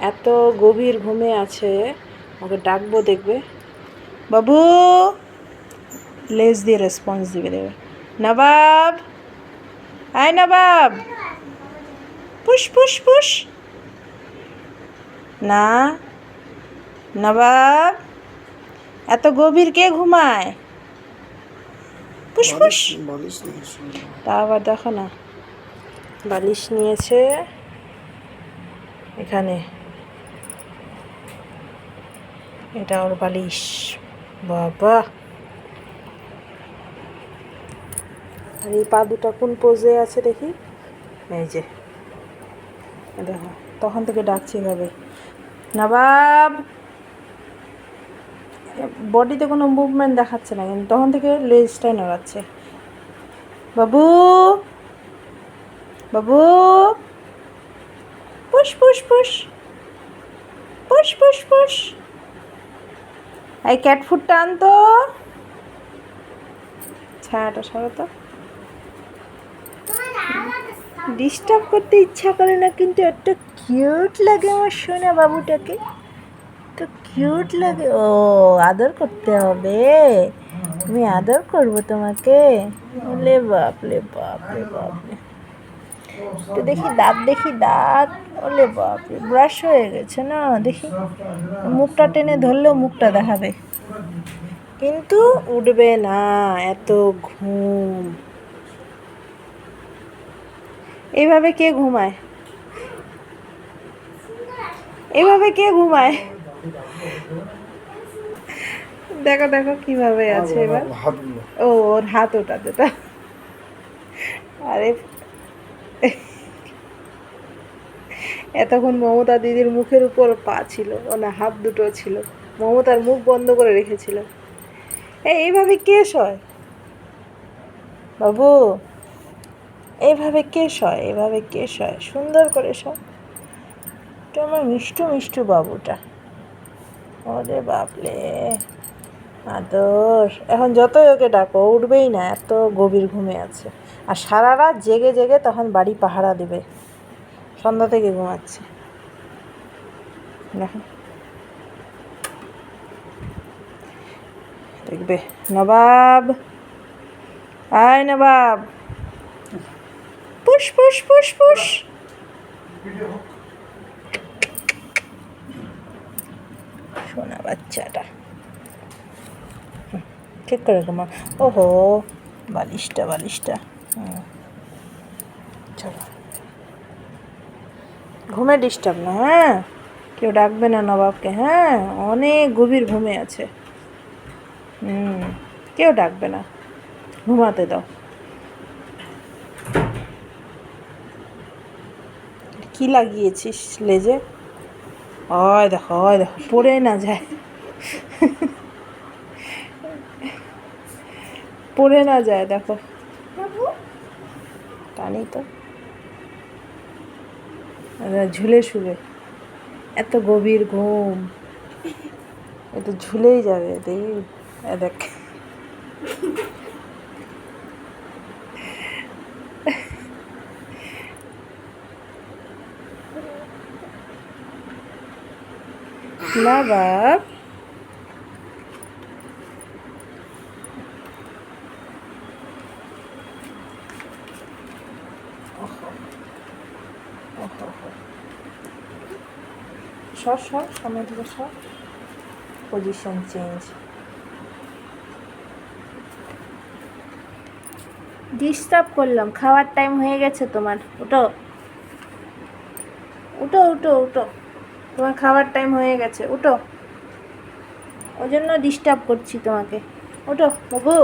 এত গভীর ঘুমে আছে, ওকে ডাকবো দেখবে। বাবু, লেজ দিয়ে রেসপন্স দেবে। নবাব, আয় নবাব, পুশ পুশ পুশ। না, নবাব, এত গভীর কে ঘুমায়? Push push. তা আবার দেখো না, বালিশ নিয়েছে এখানে, এটা ওর বালিশ। বাবা, আর এই পা দুটা কোন পোজে আছে দেখি, এই যে দেখো, তখন থেকে ডাকছি এভাবে, নবাব। বডিতে কোনো মুভমেন্ট দেখাচ্ছে না, কিন্তু তখন থেকে লেজটাই নড়াচ্ছে। বাবু, বাবু, push push push, push push push. এই ক্যাট ফুডটা আনতো, ছায়াটা সরাতো। ডিস্টার্ব করতে ইচ্ছা করে না, কিন্তু একটা কিউট লাগে আমার সোনা বাবুটাকে, তো কিউট লাগে। ও, আদর করতে হবে, আমি আদর করবো তোমাকে। লে বাপ লে বাপ লে বাপ লে। তো দেখি দাঁত, দেখি দাঁত। ওলে বাপ রে, ব্রাশ হয়ে গেছে না, দেখি। মুখটা টেনে ধরলেও মুখটা দেখাবে, কিন্তু উঠবে না, এত ঘুম। এইভাবে কে ঘুমায়? এইভাবে কে ঘুমায়? দেখো দেখো কিভাবে আছে এবার। ও, ওর হাত ওটা যেটা। আরে, এতক্ষণ মমতা দিদির মুখের উপর পা ছিল, ও না হাত দুটো ছিল, মমতার মুখ বন্ধ করে রেখেছিল। এইভাবে কে শয় বাবু? এইভাবে কে শয়? এভাবে কে শয়? সুন্দর করে শয়। তো আমার মিষ্টু মিষ্টু বাবুটা, ওরে বাপলে, আদর। এখন যতই ওকে ডাকো উঠবেই না, এত গভীর ঘুমে আছে। আর সারা রাত জেগে জেগে তখন বাড়ি পাহারা দিবে, সন্ধ্যা থেকে ঘুমাচ্ছে। দেখো, দেখবে। নবাব, আয় নবাব, পুশ পুশ পুশ পুশ। সোনা বাচ্চাটা ঠিক করে ঘুমা। ওহো, বালিশটা বালিশটা। চলো, ঘুমে ডিস্টার্ব না, হ্যাঁ? কেউ ডাকবে না নবাবকে, হ্যাঁ? অনেক গভীর ঘুমে আছে। কেউ ডাকবে না, ঘুমাতে দাও। কি লাগিয়েছিস লেজে? হয় দেখো, হয় দেখো, পড়ে না যায়, পড়ে না যায়, দেখো। টানি তো, ঝুলে শুবে, এত গভীর ঘুম, এ তো ঝুলেই যাবে। দেখ, না বাপ, সর সর, সামনে থেকে সর, পজিশন চেঞ্জ। ডিস্টার্ব করলাম, খাওয়ার টাইম হয়ে গেছে তোমার, উঠো উঠো উঠো উঠো, তোমার খাওয়ার টাইম হয়ে গেছে, উঠো। ওই জন্য ডিস্টার্ব করছি তোমাকে, উঠো বাবু।